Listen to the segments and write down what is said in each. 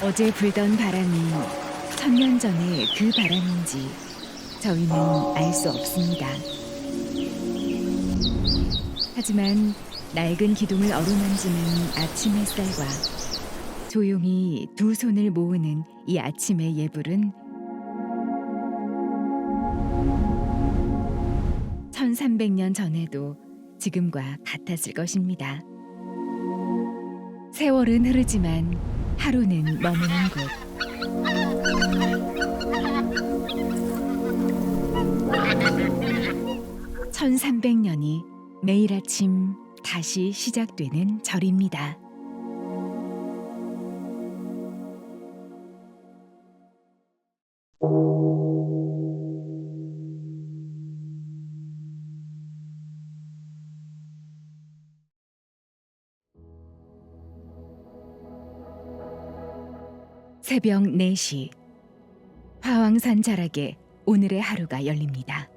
어제 불던 바람이 천년 전의 그 바람인지 저희는 알 수 없습니다. 하지만 낡은 기둥을 어루만지는 아침 햇살과 조용히 두 손을 모으는 이 아침의 예불은 1300년 전에도 지금과 같았을 것입니다. 세월은 흐르지만 하루는 머무는 곳. 1300년이 매일 아침 다시 시작되는 절입니다. 새벽 4시 화왕산 자락에 오늘의 하루가 열립니다.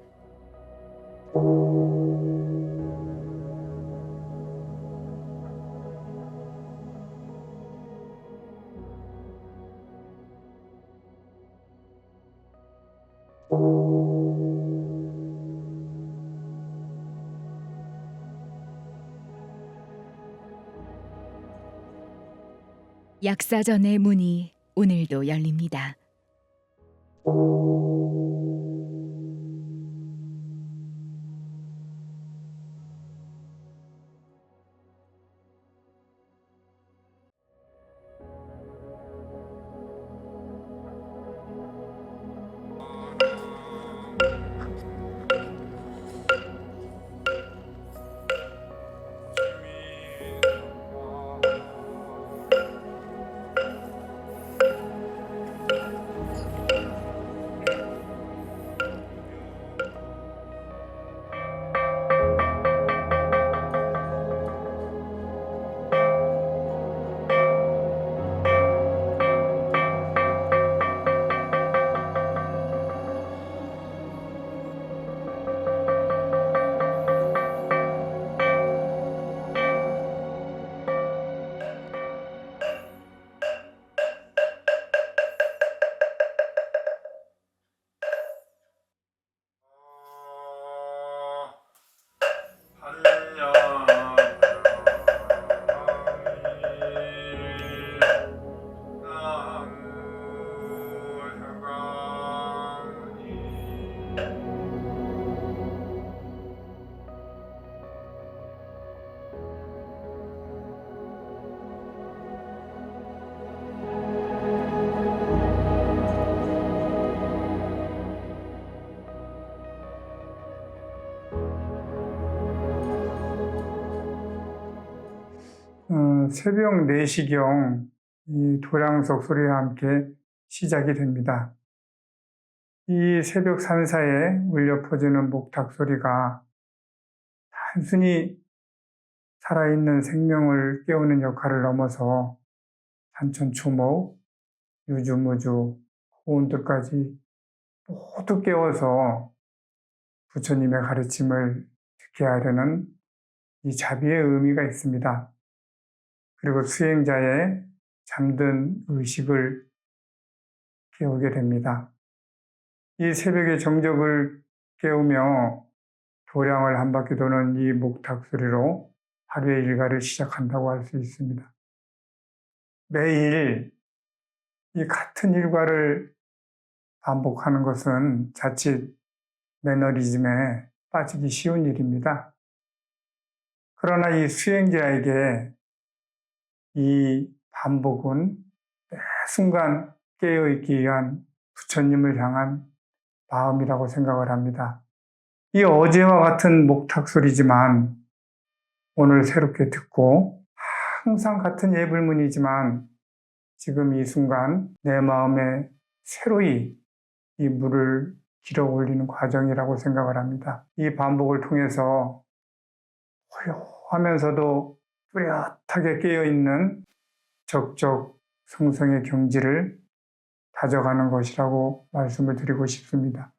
약사전의 문이 오늘도 열립니다. 새벽 4시경 이 도량석 소리와 함께 시작이 됩니다. 이 새벽 산사에 울려 퍼지는 목탁 소리가 단순히 살아있는 생명을 깨우는 역할을 넘어서 산천초목, 유주무주, 호운들까지 모두 깨워서 부처님의 가르침을 듣게 하려는 이 자비의 의미가 있습니다. 그리고 수행자의 잠든 의식을 깨우게 됩니다. 이 새벽의 정적을 깨우며 도량을 한 바퀴 도는 이 목탁 소리로 하루의 일과를 시작한다고 할 수 있습니다. 매일 이 같은 일과를 반복하는 것은 자칫 매너리즘에 빠지기 쉬운 일입니다. 그러나 이 수행자에게 이 반복은 매 순간 깨어있기 위한 부처님을 향한 마음이라고 생각을 합니다. 이 어제와 같은 목탁 소리지만 오늘 새롭게 듣고 항상 같은 예불문이지만 지금 이 순간 내 마음에 새로이 이 물을 길어 올리는 과정이라고 생각을 합니다. 이 반복을 통해서 고요하면서도 뚜렷하게 깨어있는 적적 성성의 경지를 다져가는 것이라고 말씀을 드리고 싶습니다.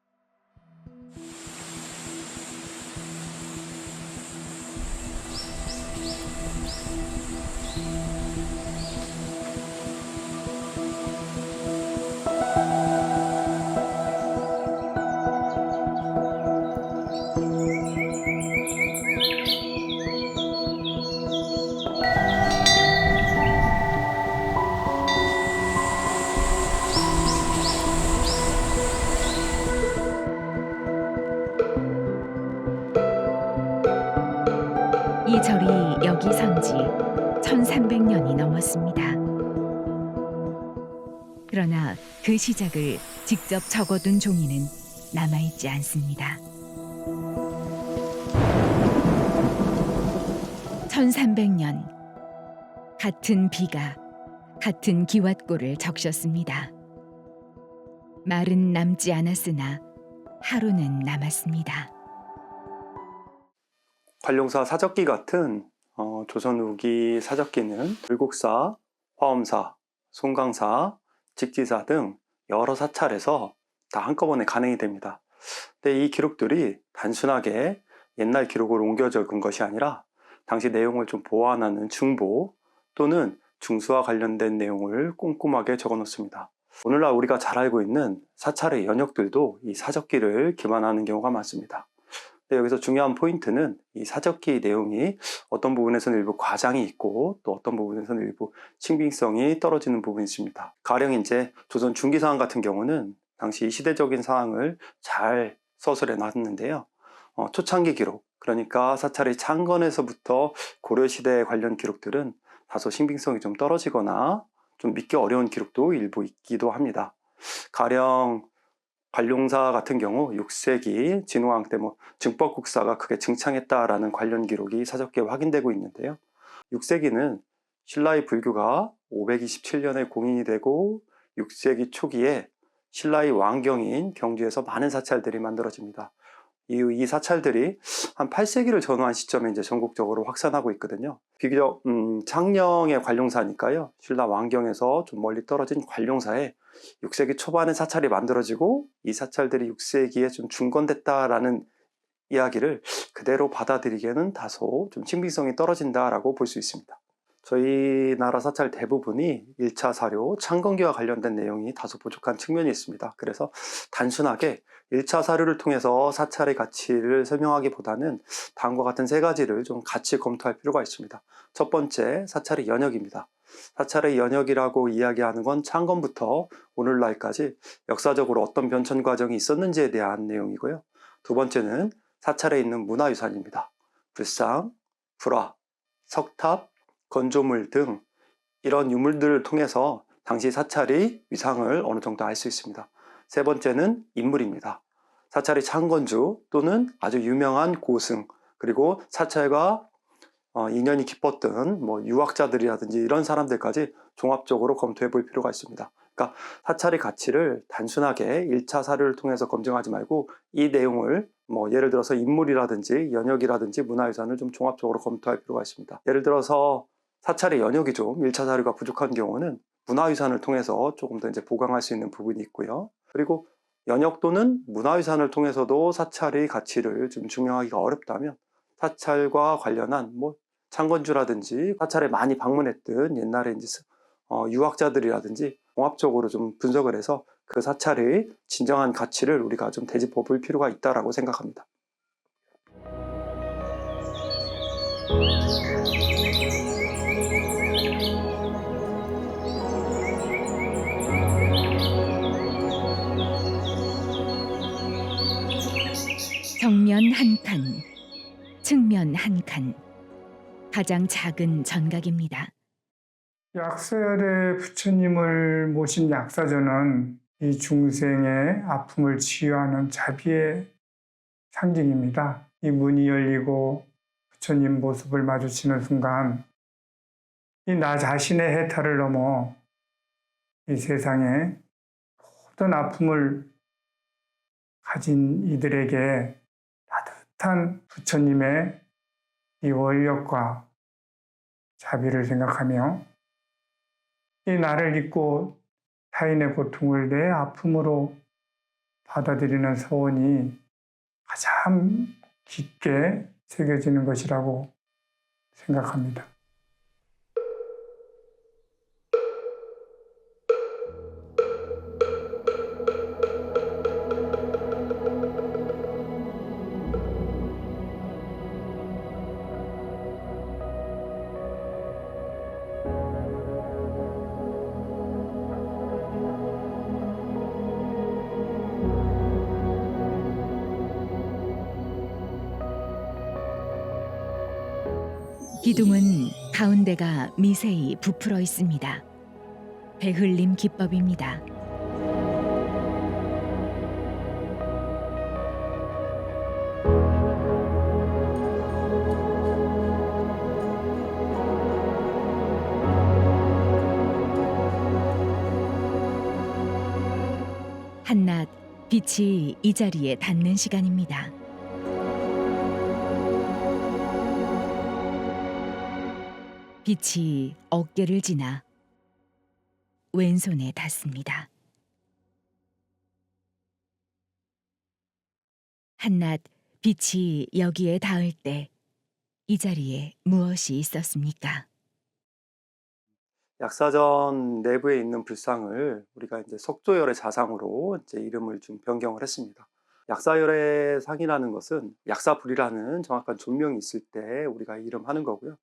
되었습니다. 그러나 그 시작을 직접 적어둔 종이는 남아있지 않습니다. 1300년 같은 비가 같은 기왓골을 적셨습니다. 말은 남지 않았으나 하루는 남았습니다. 관룡사 사적기 같은 조선 후기 사적기는 불국사, 화엄사, 송강사, 직지사 등 여러 사찰에서 다 한꺼번에 간행이 됩니다. 근데 이 기록들이 단순하게 옛날 기록을 옮겨 적은 것이 아니라 당시 내용을 좀 보완하는 중보 또는 중수와 관련된 내용을 꼼꼼하게 적어 놓습니다. 오늘날 우리가 잘 알고 있는 사찰의 연역들도 이 사적기를 기반하는 경우가 많습니다. 근데 여기서 중요한 포인트는 이 사적기 내용이 어떤 부분에서는 일부 과장이 있고 또 어떤 부분에서는 일부 신빙성이 떨어지는 부분이 있습니다. 가령 이제 조선 중기상황 같은 경우는 당시 시대적인 상황을 잘 서술해 놨는데요. 초창기 기록, 그러니까 사찰의 창건에서부터 고려시대 관련 기록들은 다소 신빙성이 좀 떨어지거나 좀 믿기 어려운 기록도 일부 있기도 합니다. 가령 관룡사 같은 경우 6세기 진후왕 때 증법국사가 크게 증창했다라는 관련 기록이 사적기에 확인되고 있는데요. 6세기는 신라의 불교가 527년에 공인이 되고 6세기 초기에 신라의 왕경인 경주에서 많은 사찰들이 만들어집니다. 이 사찰들이 한 8세기를 전후한 시점에 이제 전국적으로 확산하고 있거든요. 비교적 창녕의 관룡사니까요. 신라 왕경에서 좀 멀리 떨어진 관룡사에 6세기 초반에 사찰이 만들어지고 이 사찰들이 6세기에 좀 중건됐다라는 이야기를 그대로 받아들이기에는 다소 좀 신빙성이 떨어진다라고 볼 수 있습니다. 저희 나라 사찰 대부분이 1차 사료, 창건기와 관련된 내용이 다소 부족한 측면이 있습니다. 그래서 단순하게 1차 사료를 통해서 사찰의 가치를 설명하기보다는 다음과 같은 세 가지를 좀 같이 검토할 필요가 있습니다. 첫 번째, 사찰의 연역입니다. 사찰의 연역이라고 이야기하는 건 창건부터 오늘날까지 역사적으로 어떤 변천 과정이 있었는지에 대한 내용이고요. 두 번째는 사찰에 있는 문화유산입니다. 불상, 불화, 석탑, 건조물 등 이런 유물들을 통해서 당시 사찰의 위상을 어느 정도 알 수 있습니다. 세 번째는 인물입니다. 사찰의 창건주 또는 아주 유명한 고승, 그리고 사찰과 인연이 깊었던 유학자들이라든지 이런 사람들까지 종합적으로 검토해 볼 필요가 있습니다. 그러니까 사찰의 가치를 단순하게 1차 사료를 통해서 검증하지 말고 이 내용을 예를 들어서 인물이라든지 연역이라든지 문화유산을 좀 종합적으로 검토할 필요가 있습니다. 예를 들어서 사찰의 연역이 좀 1차 사료가 부족한 경우는 문화유산을 통해서 조금 더 이제 보강할 수 있는 부분이 있고요. 그리고 연역 또는 문화유산을 통해서도 사찰의 가치를 좀 증명하기가 어렵다면 사찰과 관련한 창건주라든지 사찰에 많이 방문했던 옛날에 이제 유학자들이라든지 종합적으로 좀 분석을 해서 그 사찰의 진정한 가치를 우리가 좀 되짚어 볼 필요가 있다라고 생각합니다. 정면 한 칸, 측면 한 칸, 가장 작은 전각입니다. 약사열의 부처님을 모신 약사전은 이 중생의 아픔을 치유하는 자비의 상징입니다. 이 문이 열리고 부처님 모습을 마주치는 순간 이 나 자신의 해탈을 넘어 이 세상에 모든 아픔을 가진 이들에게 따뜻한 부처님의 이 원력과 자비를 생각하며 이 나를 잊고 타인의 고통을 내 아픔으로 받아들이는 서원이 가장 깊게 새겨지는 것이라고 생각합니다. 기둥은 가운데가 미세히 부풀어 있습니다. 배흘림 기법입니다. 한낮 빛이 이 자리에 닿는 시간입니다. 빛이 어깨를 지나 왼손에 닿습니다. 한낮 빛이 여기에 닿을 때 이 자리에 무엇이 있었습니까? 약사전 내부에 있는 불상을 우리가 이제 석조열의 자상으로 이제 이름을 좀 변경을 했습니다. 약사열의 상이라는 것은 약사불이라는 정확한 존명이 있을 때 우리가 이름하는 거고요.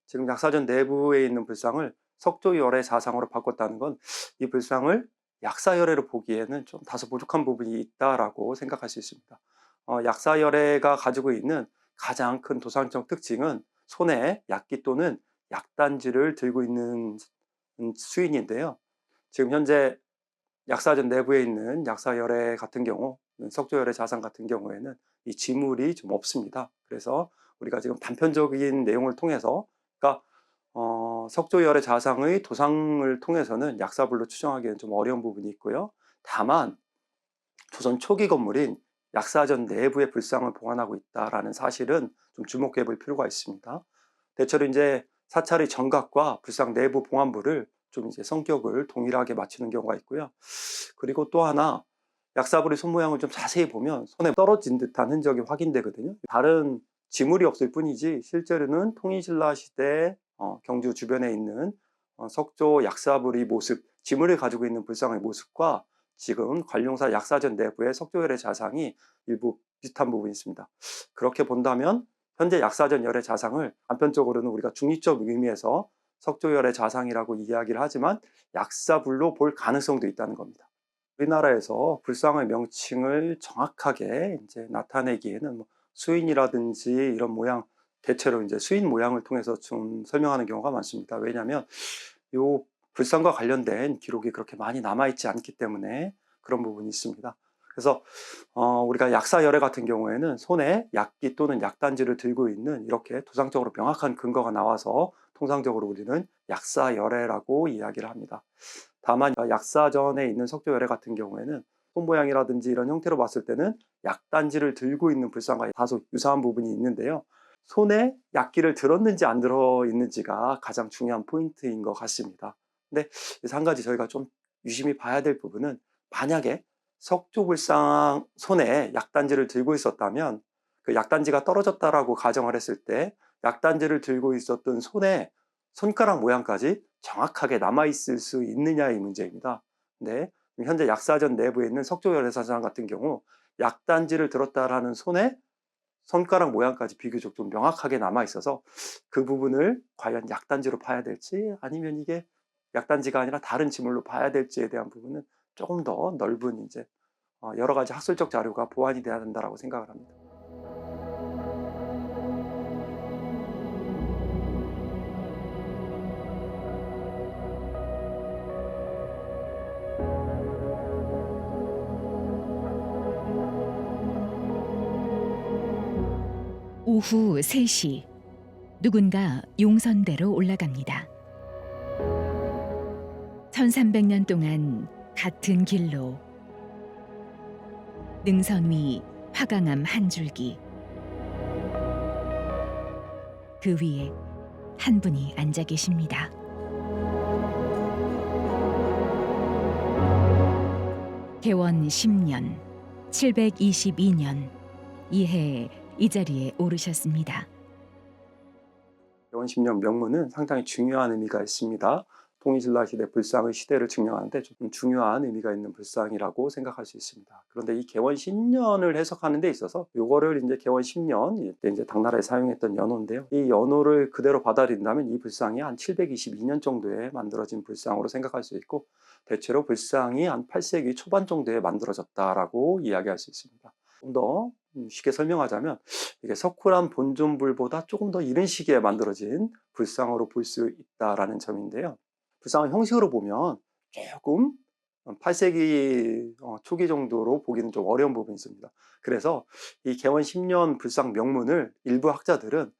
지금 약사전 내부에 있는 불상을 석조열의 자상으로 바꿨다는 건 이 불상을 약사열애로 보기에는 좀 다소 부족한 부분이 있다라고 생각할 수 있습니다. 약사열애가 가지고 있는 가장 큰 도상적 특징은 손에 약기 또는 약단지를 들고 있는 수인인데요. 지금 현재 약사전 내부에 있는 약사열애 같은 경우, 석조열애 자상 같은 경우에는 이 지물이 좀 없습니다. 그래서 우리가 지금 단편적인 내용을 통해서, 그러니까 석조열애 자상의 도상을 통해서는 약사불로 추정하기에는 좀 어려운 부분이 있고요. 다만 조선 초기 건물인 약사전 내부에 불상을 보관하고 있다라는 사실은 좀 주목해 볼 필요가 있습니다. 대체로 이제 사찰의 정각과 불상 내부 봉안부를 좀 이제 성격을 동일하게 맞추는 경우가 있고요. 그리고 또 하나, 약사불의 손 모양을 좀 자세히 보면 손에 떨어진 듯한 흔적이 확인되거든요. 다른 지물이 없을 뿐이지 실제로는 통일신라 시대 경주 주변에 있는 석조 약사불의 모습, 지물을 가지고 있는 불상의 모습과 지금 관룡사 약사전 내부의 석조열의 자상이 일부 비슷한 부분이 있습니다. 그렇게 본다면 현재 약사전 열의 자상을 한편적으로는 우리가 중립적 의미에서 석조열의 자상이라고 이야기를 하지만 약사불로 볼 가능성도 있다는 겁니다. 우리나라에서 불상의 명칭을 정확하게 이제 나타내기에는 뭐 수인이라든지 이런 모양, 대체로 이제 수인 모양을 통해서 좀 설명하는 경우가 많습니다. 왜냐하면 요 불상과 관련된 기록이 그렇게 많이 남아있지 않기 때문에 그런 부분이 있습니다. 그래서 우리가 약사열애 같은 경우에는 손에 약기 또는 약단지를 들고 있는 이렇게 도상적으로 명확한 근거가 나와서 통상적으로 우리는 약사열애라고 이야기를 합니다. 다만 약사전에 있는 석조열애 같은 경우에는 손 모양이라든지 이런 형태로 봤을 때는 약단지를 들고 있는 불상과 다소 유사한 부분이 있는데요. 손에 약기를 들었는지 안 들어 있는지가 가장 중요한 포인트인 것 같습니다. 근데 한 가지 저희가 좀 유심히 봐야 될 부분은, 만약에 석조불상 손에 약단지를 들고 있었다면 그 약단지가 떨어졌다라고 가정을 했을 때 약단지를 들고 있었던 손에 손가락 모양까지 정확하게 남아있을 수 있느냐의 문제입니다. 근데 현재 약사전 내부에 있는 석조열애사상 같은 경우 약단지를 들었다라는 손에 손가락 모양까지 비교적 좀 명확하게 남아있어서 그 부분을 과연 약단지로 봐야 될지 아니면 이게 약단지가 아니라 다른 지물로 봐야 될지에 대한 부분은 조금 더 넓은 이제 여러 가지 학술적 자료가 보완이 돼야 된다고 생각을 합니다. 오후 3시 누군가 용선대로 올라갑니다. 1300년 동안 같은 길로 능선 위 화강암 한 줄기, 그 위에 한 분이 앉아 계십니다. 개원 10년 722년 이해 이 자리에 오르셨습니다. 개원 10년 명문은 상당히 중요한 의미가 있습니다. 통일신라 시대 불상의 시대를 증명하는데 좀 중요한 의미가 있는 불상이라고 생각할 수 있습니다. 그런데 이 개원 10년을 해석하는 데 있어서 요거를 이제 개원 10년, 이때 이제 당나라에 사용했던 연호인데요. 이 연호를 그대로 받아들인다면 이 불상이 한 722년 정도에 만들어진 불상으로 생각할 수 있고, 대체로 불상이 한 8세기 초반 정도에 만들어졌다라고 이야기할 수 있습니다. 좀 더 쉽게 설명하자면 이게 석굴암 본尊불보다 조금 더 이른 시기에 만들어진 불상으로 볼 수 있다라는 점인데요. 불상을 형식으로 보면 조금 8세기 초기 정도로 보기는 좀 어려운 부분이 있습니다. 그래서 이 개원 10년 불상 명문을 일부 학자들은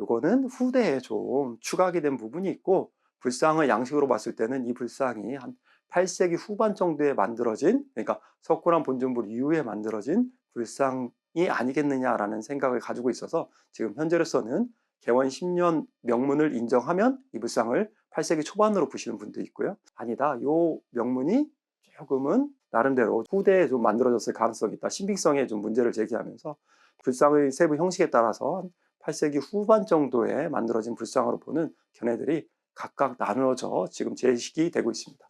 요거는 후대에 좀 추가하게 된 부분이 있고, 불상을 양식으로 봤을 때는 이 불상이 한 8세기 후반 정도에 만들어진, 그러니까 석굴암 본尊불 이후에 만들어진 불상이 아니겠느냐라는 생각을 가지고 있어서 지금 현재로서는 개원 10년 명문을 인정하면 이 불상을 8세기 초반으로 보시는 분도 있고요. 아니다, 요 명문이 조금은 나름대로 후대에 좀 만들어졌을 가능성이 있다, 신빙성에 좀 문제를 제기하면서 불상의 세부 형식에 따라서 8세기 후반 정도에 만들어진 불상으로 보는 견해들이 각각 나누어져 지금 제시가 되고 있습니다.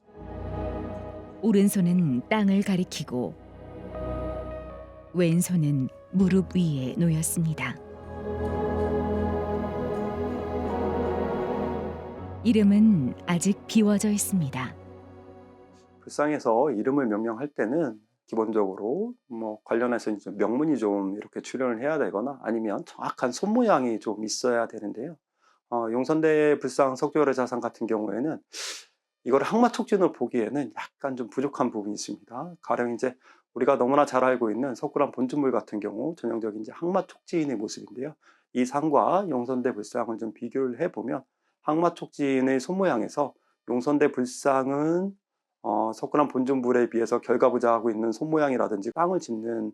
오른손은 땅을 가리키고 왼손은 무릎 위에 놓였습니다. 이름은 아직 비워져 있습니다. 불상에서 이름을 명명할 때는 기본적으로 관련해서 이제 명문이 좀 이렇게 출연을 해야 되거나 아니면 정확한 손 모양이 좀 있어야 되는데요. 용선대 불상 석조열의 자상 같은 경우에는 이걸 항마촉진으로 보기에는 약간 좀 부족한 부분이 있습니다. 가령 이제 우리가 너무나 잘 알고 있는 석굴암 본尊불 같은 경우 전형적인 이제 항마촉진의 모습인데요. 이 상과 용선대 불상을 좀 비교를 해보면 항마촉진의 손 모양에서 용선대 불상은 석굴암 본尊불에 비해서 결과부자하고 있는 손 모양이라든지 땅을 짚는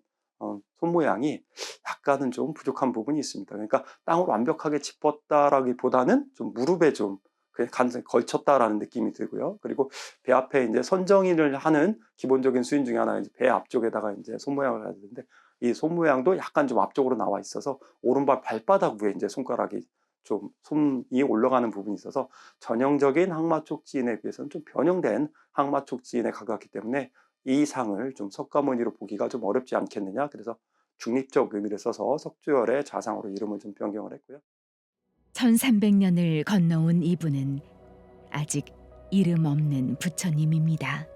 손 모양이 약간은 좀 부족한 부분이 있습니다. 그러니까 땅으로 완벽하게 짚었다라기보다는 좀 무릎에 좀 그냥 간단히 걸쳤다라는 느낌이 들고요. 그리고 배 앞에 이제 선정인을 하는 기본적인 수인 중에 하나가 이제 배 앞쪽에다가 이제 손 모양을 해야 되는데, 이 손 모양도 약간 좀 앞쪽으로 나와 있어서 오른발 발바닥 위에 이제 손가락이 좀 손이 올라가는 부분이 있어서 전형적인 항마촉지인에 비해서는 좀 변형된 항마촉지인에 가깝기 때문에 이 상을 좀 석가모니로 보기가 좀 어렵지 않겠느냐. 그래서 중립적 의미를 써서 석조열의 좌상으로 이름을 좀 변경을 했고요. 1300년을 건너온 이분은 아직 이름 없는 부처님입니다.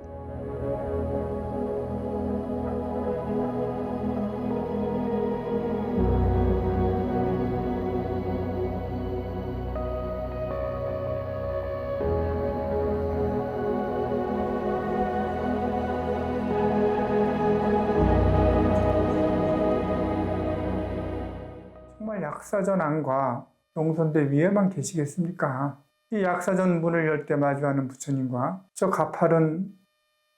정말 약사전 안과 용선대 위에만 계시겠습니까? 이 약사전 문을 열 때 마주하는 부처님과 저 가파른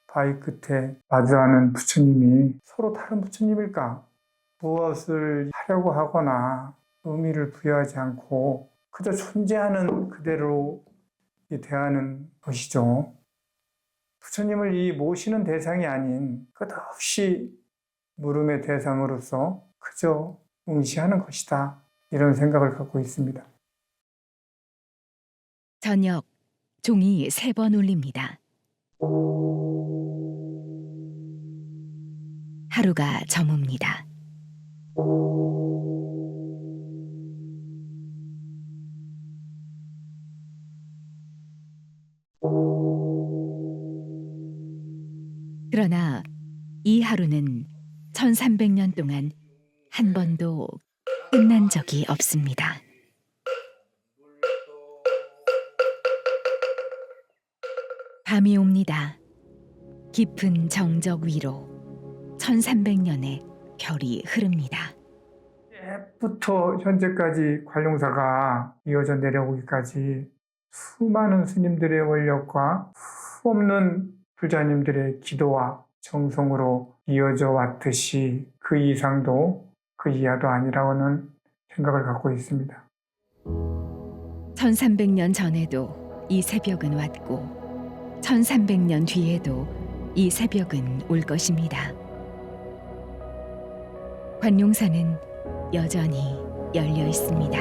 바위 끝에 마주하는 부처님이 서로 다른 부처님일까? 무엇을 하려고 하거나 의미를 부여하지 않고 그저 존재하는 그대로 대하는 것이죠. 부처님을 이 모시는 대상이 아닌 끝없이 물음의 대상으로서 그저 응시하는 것이다, 이런 생각을 갖고 있습니다. 저녁 종이 3번 울립니다. 하루가 저뭅니다. 그러나 이 하루는 1300년 동안 한 번도 끝난 적이 없습니다. 밤이 옵니다. 깊은 정적 위로 1300년의 별이 흐릅니다. 옛부터 현재까지 관룡사가 이어져 내려오기까지 수많은 스님들의 원력과 수없는 불자님들의 기도와 정성으로 이어져 왔듯이 그 이상도 그 이하도 아니라고는 생각을 갖고 있습니다. 1300년 전에도 이 새벽은 왔고 1300년 뒤에도 이 새벽은 올 것입니다. 관룡사는 여전히 열려 있습니다.